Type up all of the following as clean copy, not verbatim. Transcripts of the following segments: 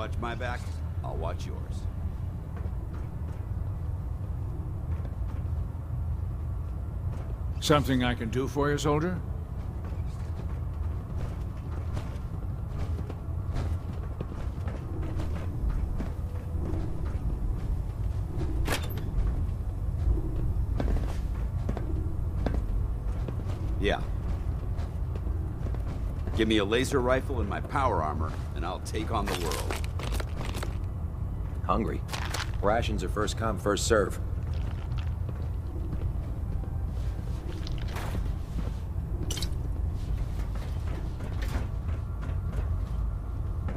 watch my back, I'll watch yours. Something I can do for you, soldier? Yeah. Give me a laser rifle and my power armor, and I'll take on the world. Hungry. Rations are first come, first serve.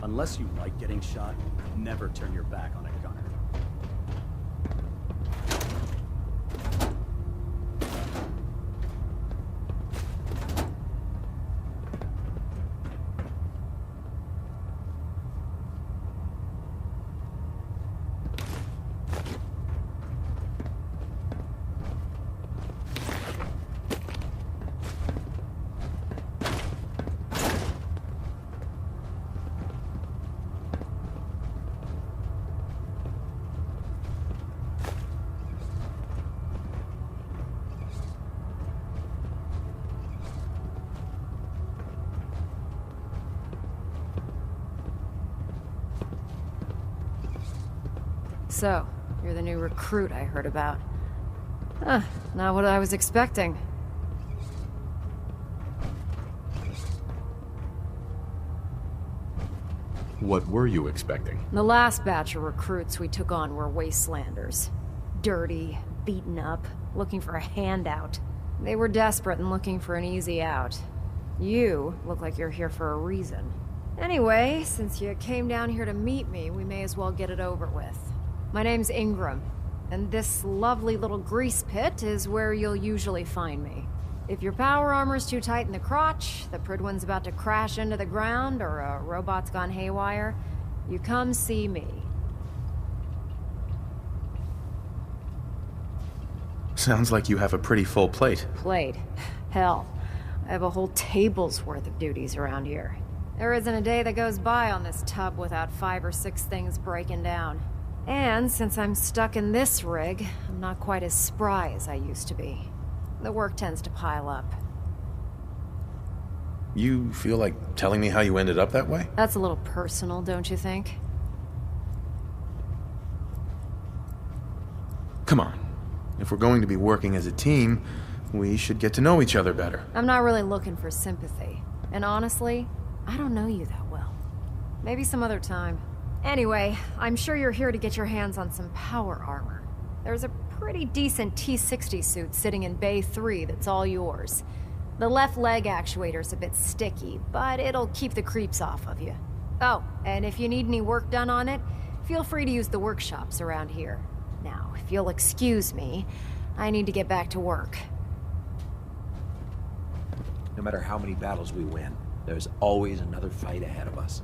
Unless you like getting shot, never turn your back on a gunner. So, you're the new recruit I heard about. Not what I was expecting. What were you expecting? The last batch of recruits we took on were wastelanders. Dirty, beaten up, looking for a handout. They were desperate and looking for an easy out. You look like you're here for a reason. Anyway, since you came down here to meet me, we may as well get it over with. My name's Ingram, and this lovely little grease pit is where you'll usually find me. If your power armor's too tight in the crotch, the Prydwen's about to crash into the ground, or a robot's gone haywire, you come see me. Sounds like you have a pretty full plate. Plate? Hell, I have a whole table's worth of duties around here. There isn't a day that goes by on this tub without 5 or 6 things breaking down. And since I'm stuck in this rig, I'm not quite as spry as I used to be. The work tends to pile up. You feel like telling me how you ended up that way? That's a little personal, don't you think? Come on. If we're going to be working as a team, we should get to know each other better. I'm not really looking for sympathy. And honestly, I don't know you that well. Maybe some other time. Anyway, I'm sure you're here to get your hands on some power armor. There's a pretty decent T-60 suit sitting in Bay 3 that's all yours. The left leg actuator's a bit sticky, but it'll keep the creeps off of you. Oh, and if you need any work done on it, feel free to use the workshops around here. Now, if you'll excuse me, I need to get back to work. No matter how many battles we win, there's always another fight ahead of us.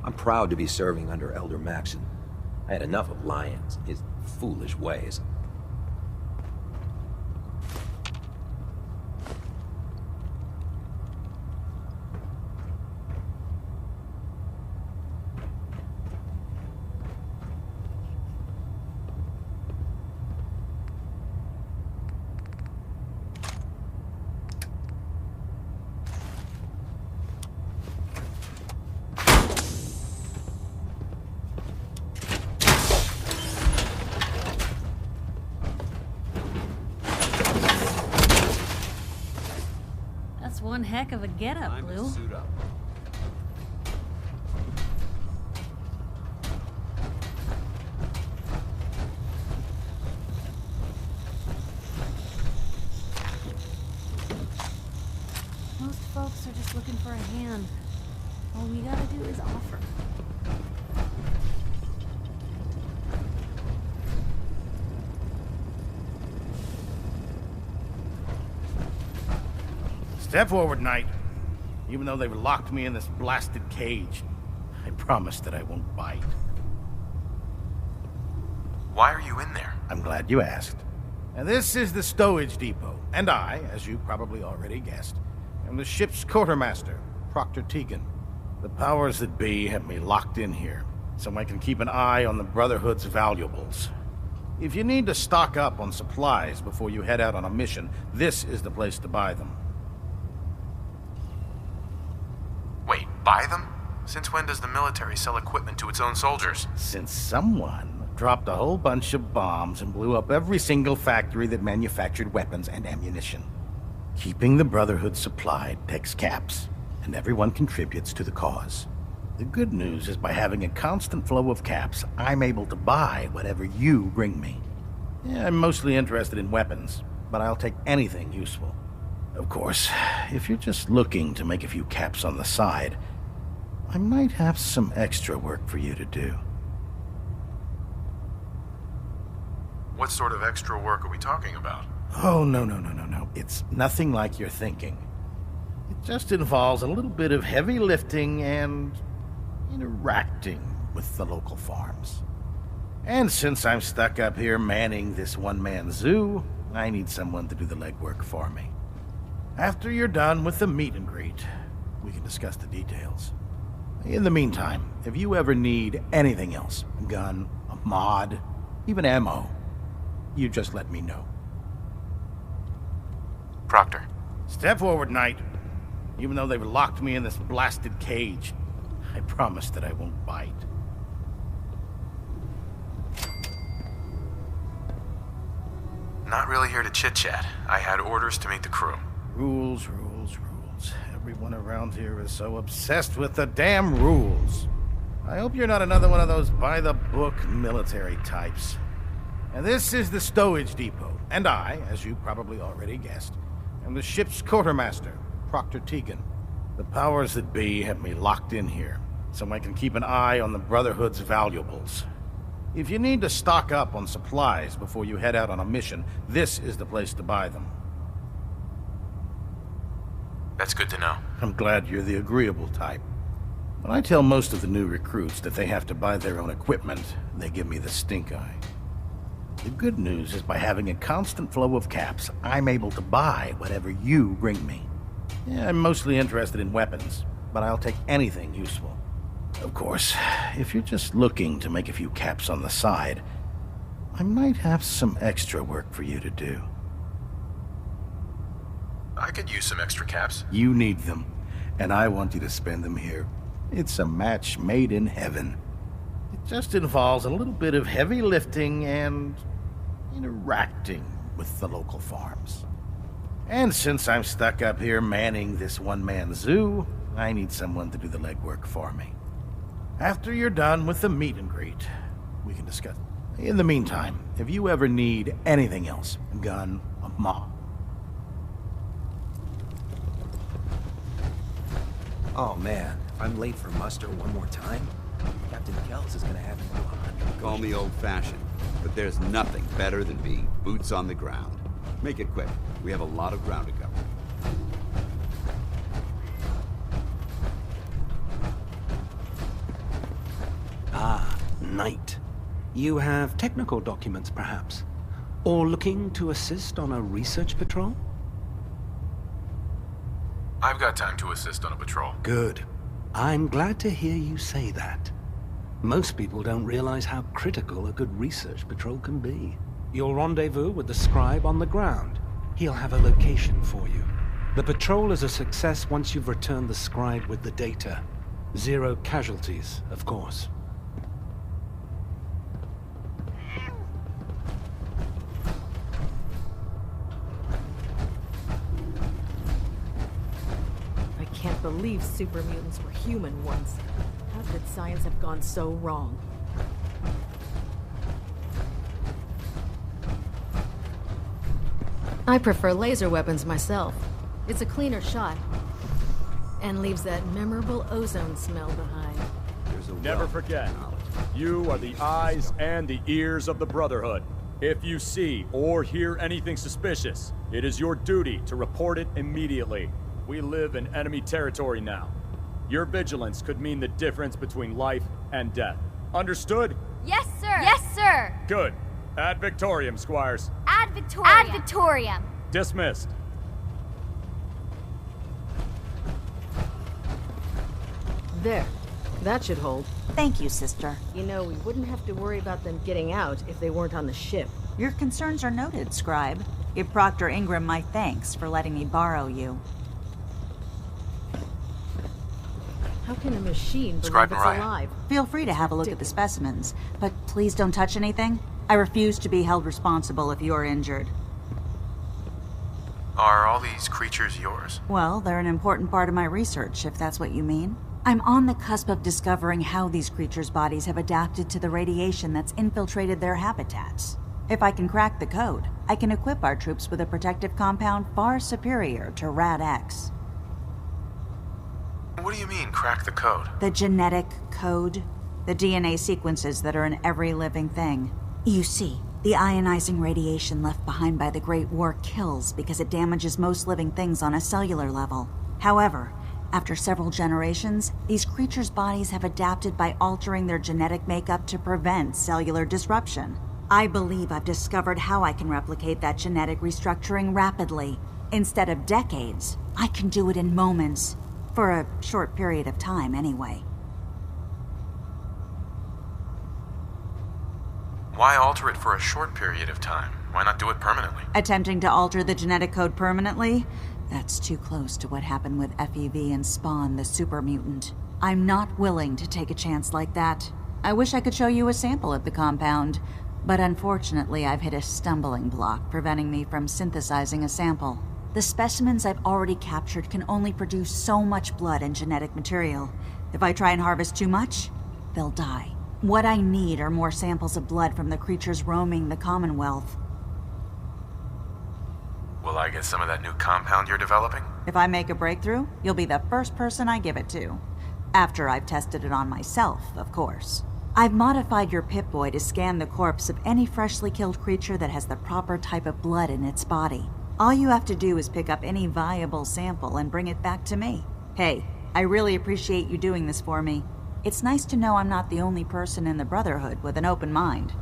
I'm proud to be serving under Elder Maxson. I had enough of Lyons, his foolish ways. One heck of a getup, Blue. Suit up. Most folks are just looking for a hand. All we gotta do is offer. Step forward, Knight. Even though they've locked me in this blasted cage, I promise that I won't bite. Why are you in there? I'm glad you asked. And this is the stowage depot, and I, as you probably already guessed, am the ship's quartermaster, Proctor Tegan. The powers that be have me locked in here, so I can keep an eye on the Brotherhood's valuables. If you need to stock up on supplies before you head out on a mission, this is the place to buy them. Wait, buy them? Since when does the military sell equipment to its own soldiers? Since someone dropped a whole bunch of bombs and blew up every single factory that manufactured weapons and ammunition. Keeping the Brotherhood supplied takes caps, and everyone contributes to the cause. The good news is by having a constant flow of caps, I'm able to buy whatever you bring me. Yeah, I'm mostly interested in weapons, but I'll take anything useful. Of course, if you're just looking to make a few caps on the side, I might have some extra work for you to do. What sort of extra work are we talking about? Oh, no. It's nothing like you're thinking. It just involves a little bit of heavy lifting and interacting with the local farms. And since I'm stuck up here manning this one-man zoo, I need someone to do the legwork for me. After you're done with the meet and greet, we can discuss the details. In the meantime, if you ever need anything else, a gun, a mod, even ammo, you just let me know. Proctor. Step forward, Knight. Even though they've locked me in this blasted cage, I promise that I won't bite. Not really here to chit-chat. I had orders to meet the crew. Rules. Everyone around here is so obsessed with the damn rules. I hope you're not another one of those by-the-book military types. And this is the stowage depot, and I, as you probably already guessed, am the ship's quartermaster, Proctor Tegan. The powers that be have me locked in here, so I can keep an eye on the Brotherhood's valuables. If you need to stock up on supplies before you head out on a mission, this is the place to buy them. That's good to know. I'm glad you're the agreeable type. When I tell most of the new recruits that they have to buy their own equipment, they give me the stink eye. The good news is by having a constant flow of caps, I'm able to buy whatever you bring me. Yeah, I'm mostly interested in weapons, but I'll take anything useful. Of course, if you're just looking to make a few caps on the side, I might have some extra work for you to do. I could use some extra caps. You need them, and I want you to spend them here. It's a match made in heaven. It just involves a little bit of heavy lifting and interacting with the local farms. And since I'm stuck up here manning this one-man zoo, I need someone to do the legwork for me. After you're done with the meet and greet, we can discuss. In the meantime, if you ever need anything else, a gun, a mod. Oh man, if I'm late for muster one more time, Captain Kells is gonna have me do 100. Call me old-fashioned, but there's nothing better than being boots on the ground. Make it quick. We have a lot of ground to cover. Ah, Knight. You have technical documents, perhaps? Or looking to assist on a research patrol? I've got time to assist on a patrol. Good. I'm glad to hear you say that. Most people don't realize how critical a good research patrol can be. You'll rendezvous with the scribe on the ground. He'll have a location for you. The patrol is a success once you've returned the scribe with the data. 0 casualties, of course. I can't believe super mutants were human once. How could science have gone so wrong? I prefer laser weapons myself. It's a cleaner shot. And leaves that memorable ozone smell behind. There's a Never wealth of forget, knowledge. you are the eyes and the ears of the Brotherhood. If you see or hear anything suspicious, it is your duty to report it immediately. We live in enemy territory now. Your vigilance could mean the difference between life and death. Understood? Yes, sir! Yes, sir! Good. Ad Victoriam, Squires. Ad Victoriam. Ad Victoriam. Dismissed. There. That should hold. Thank you, sister. You know, we wouldn't have to worry about them getting out if they weren't on the ship. Your concerns are noted, Scribe. Give Proctor Ingram my thanks for letting me borrow you. How can a machine believe Scribe it's Mariah. alive? Feel free to have a look at the specimens, but please don't touch anything. I refuse to be held responsible if you're injured. Are all these creatures yours? Well, they're an important part of my research, if that's what you mean. I'm on the cusp of discovering how these creatures' bodies have adapted to the radiation that's infiltrated their habitats. If I can crack the code, I can equip our troops with a protective compound far superior to Rad-X. What do you mean, crack the code? The genetic code. The DNA sequences that are in every living thing. You see, the ionizing radiation left behind by the Great War kills because it damages most living things on a cellular level. However, after several generations, these creatures' bodies have adapted by altering their genetic makeup to prevent cellular disruption. I believe I've discovered how I can replicate that genetic restructuring rapidly. Instead of decades, I can do it in moments. For a short period of time, anyway. Why alter it for a short period of time? Why not do it permanently? Attempting to alter the genetic code permanently? That's too close to what happened with FEV and Spawn, the super mutant. I'm not willing to take a chance like that. I wish I could show you a sample of the compound, but unfortunately I've hit a stumbling block preventing me from synthesizing a sample. The specimens I've already captured can only produce so much blood and genetic material. If I try and harvest too much, they'll die. What I need are more samples of blood from the creatures roaming the Commonwealth. Will I get some of that new compound you're developing? If I make a breakthrough, you'll be the first person I give it to. After I've tested it on myself, of course. I've modified your Pip-Boy to scan the corpse of any freshly killed creature that has the proper type of blood in its body. All you have to do is pick up any viable sample and bring it back to me. Hey, I really appreciate you doing this for me. It's nice to know I'm not the only person in the Brotherhood with an open mind.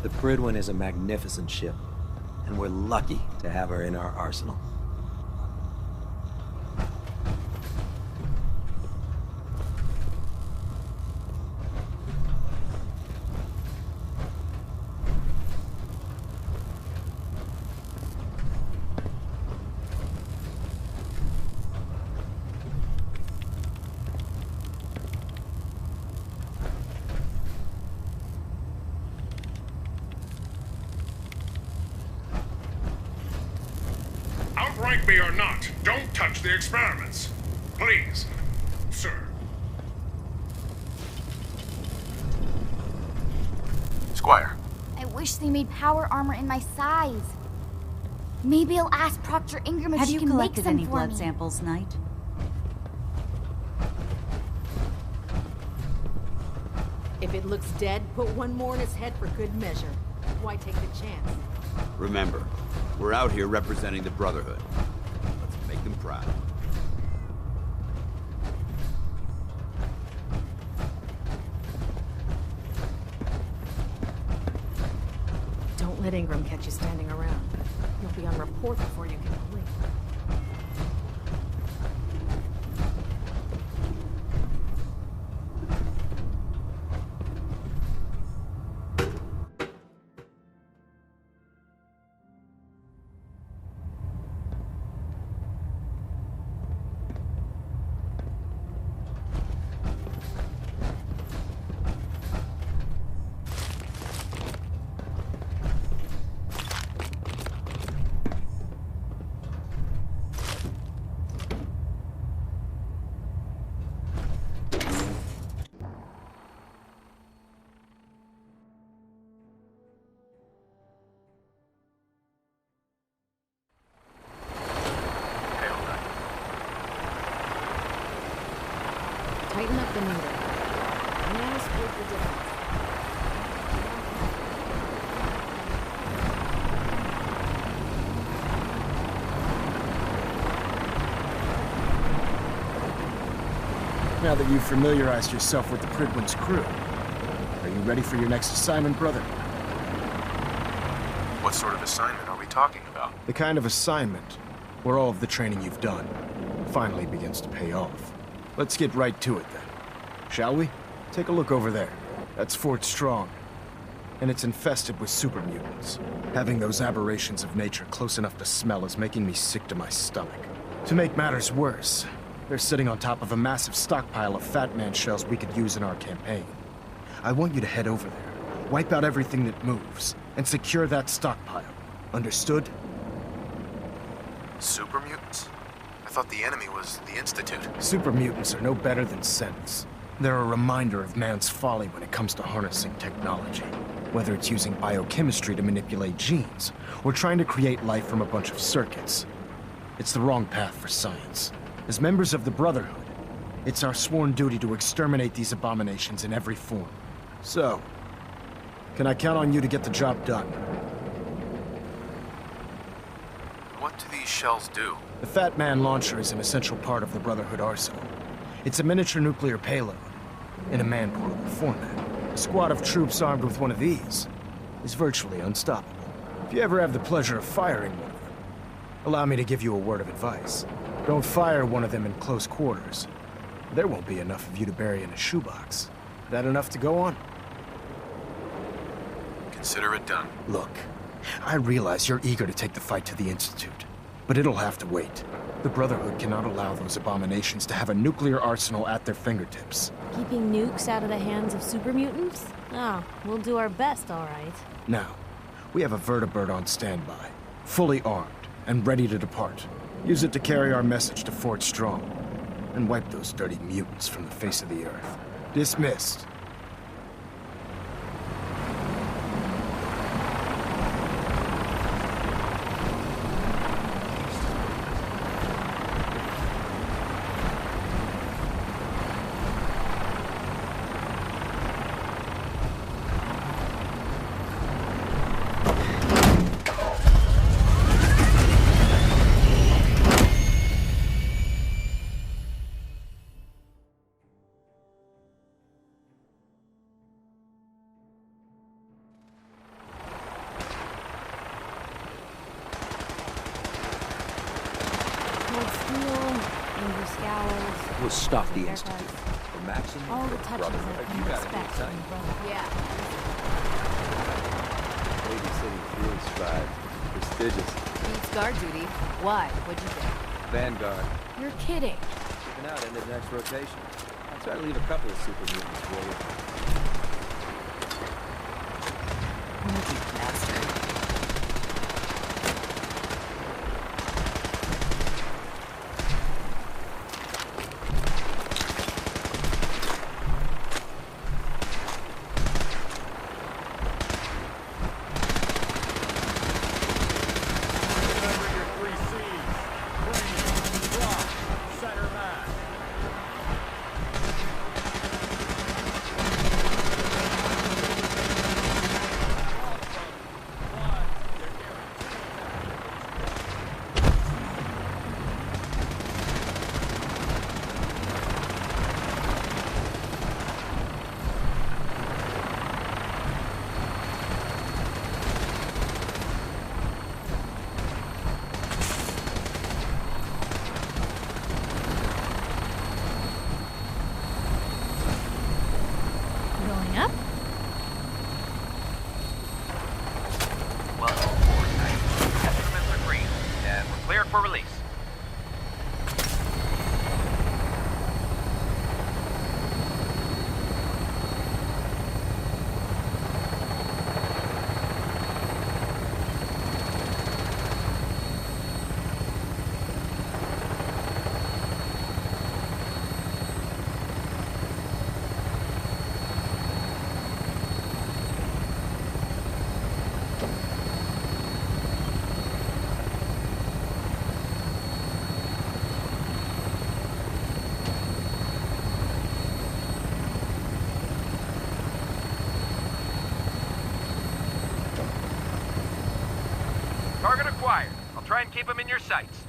The Prydwen is a magnificent ship, and we're lucky to have her in our arsenal. Outrank me or not, don't touch the experiments. Please, sir. Squire. I wish they made power armor in my size. Maybe I'll ask Proctor Ingram if Have she you can make collected some any for blood me. samples, Knight? If it looks dead, put one more in its head for good measure. Why take the chance? Remember, we're out here representing the Brotherhood. Let's make them proud. Don't let Ingram catch you standing around. You'll be on report before you can blink. Tighten up the needle. Now split the difference. Now that you've familiarized yourself with the Prydwen's crew, are you ready for your next assignment, brother? What sort of assignment are we talking about? The kind of assignment where all of the training you've done finally begins to pay off. Let's get right to it then. Shall we? Take a look over there. That's Fort Strong. And it's infested with super mutants. Having those aberrations of nature close enough to smell is making me sick to my stomach. To make matters worse, they're sitting on top of a massive stockpile of Fat Man shells we could use in our campaign. I want you to head over there, wipe out everything that moves, and secure that stockpile. Understood? Super mutants? I thought the enemy was the Institute. Super mutants are no better than synths. They're a reminder of man's folly when it comes to harnessing technology. Whether it's using biochemistry to manipulate genes, or trying to create life from a bunch of circuits. It's the wrong path for science. As members of the Brotherhood, it's our sworn duty to exterminate these abominations in every form. So, can I count on you to get the job done? What do these shells do? The Fat Man launcher is an essential part of the Brotherhood arsenal. It's a miniature nuclear payload, in a man-portable format. A squad of troops armed with one of these is virtually unstoppable. If you ever have the pleasure of firing one of them, allow me to give you a word of advice. Don't fire one of them in close quarters. There won't be enough of you to bury in a shoebox. That enough to go on? Consider it done. Look, I realize you're eager to take the fight to the Institute, but it'll have to wait. The Brotherhood cannot allow those abominations to have a nuclear arsenal at their fingertips. Keeping nukes out of the hands of super mutants? Oh, we'll do our best, all right. Now, we have a vertibird on standby, fully armed and ready to depart. Use it to carry our message to Fort Strong, and wipe those dirty mutants from the face of the earth. Dismissed. We'll stop the Institute. For Maxim, all the for touches Brotherhood. that You you got it expect inside. from a brother. Yeah. Lady City Fuel Scribe. Prestigious. Needs guard duty. Why? What'd you think? Vanguard. You're kidding. Keeping out into the next rotation. I'll try to leave a couple of super mutants for you. Lucky bastard. Going up? Welcome aboard, Knight. Instruments are green, and we're cleared for release. Target acquired. I'll try and keep him in your sights.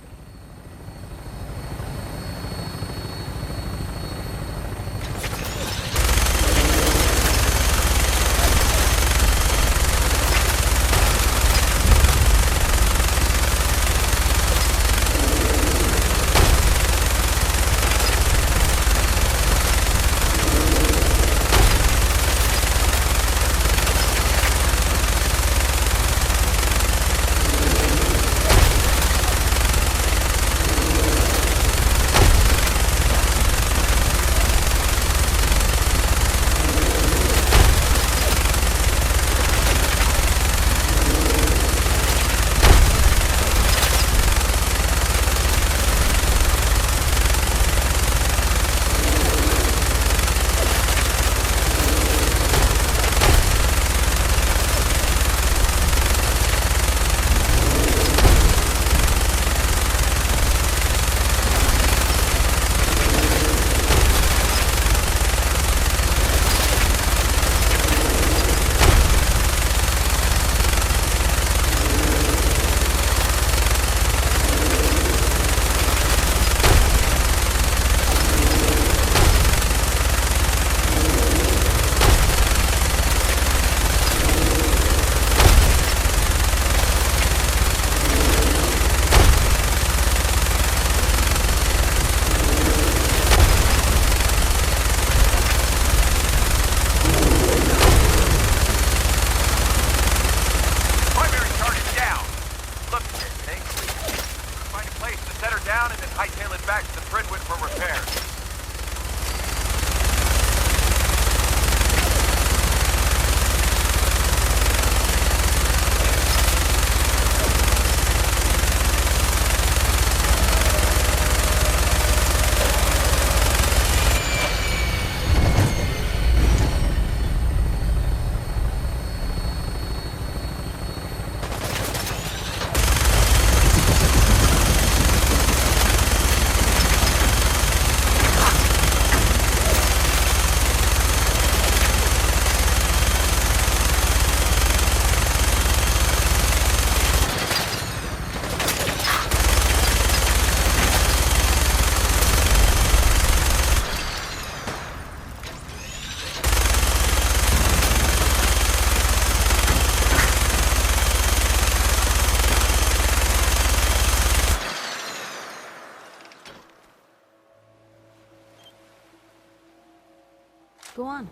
hightail it back to the Brynwood for repairs. Go on.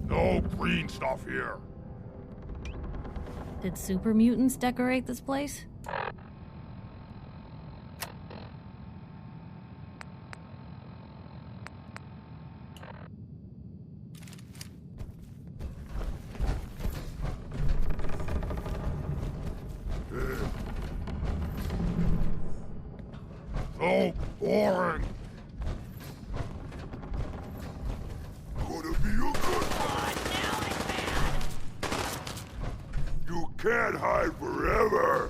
No green stuff here. Did super mutants decorate this place? So boring. Gonna be a good one. Now I'm mad. can't hide forever!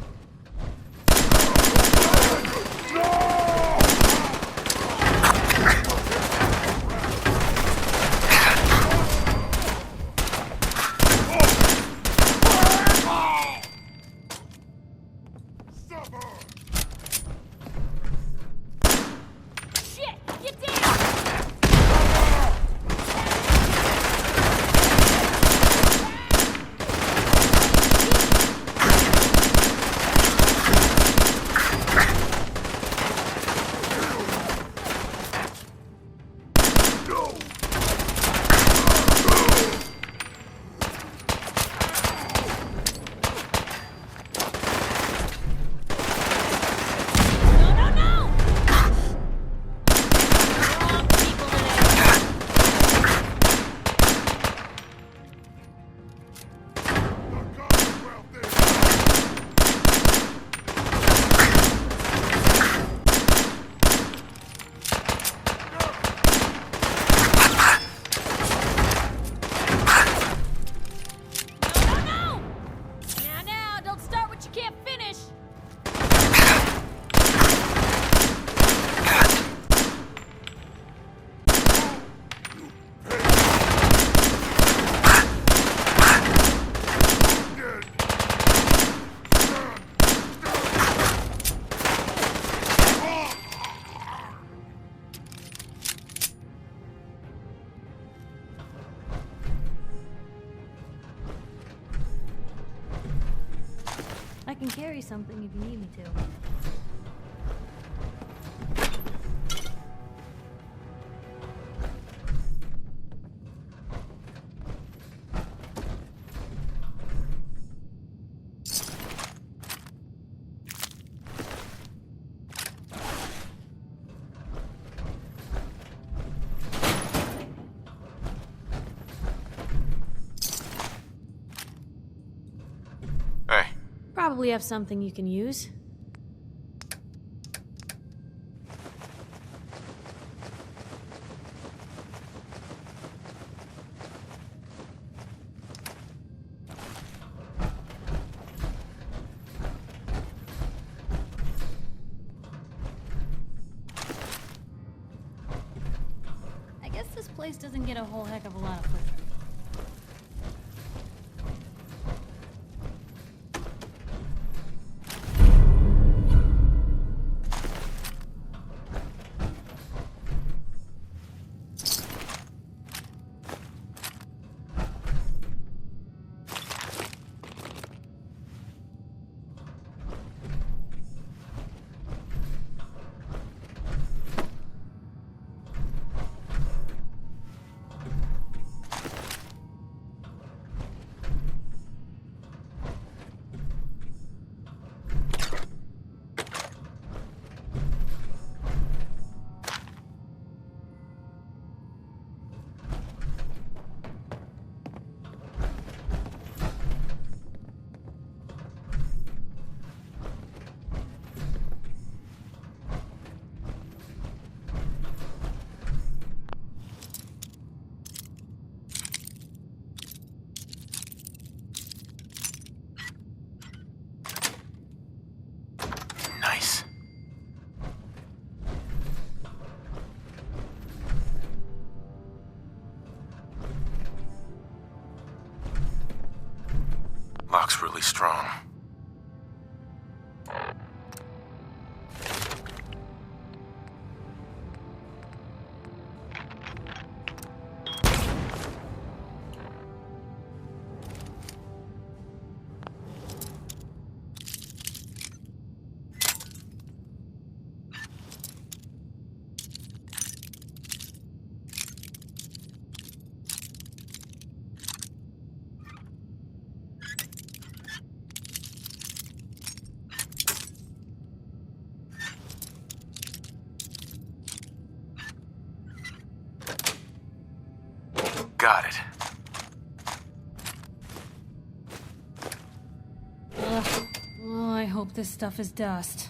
I can carry something if you need me to. Probably have something you can use. I guess this place doesn't get a whole heck of a lot of foot traffic. Nice. Lock's really strong. Got it. Ugh. Oh, I hope this stuff is dust.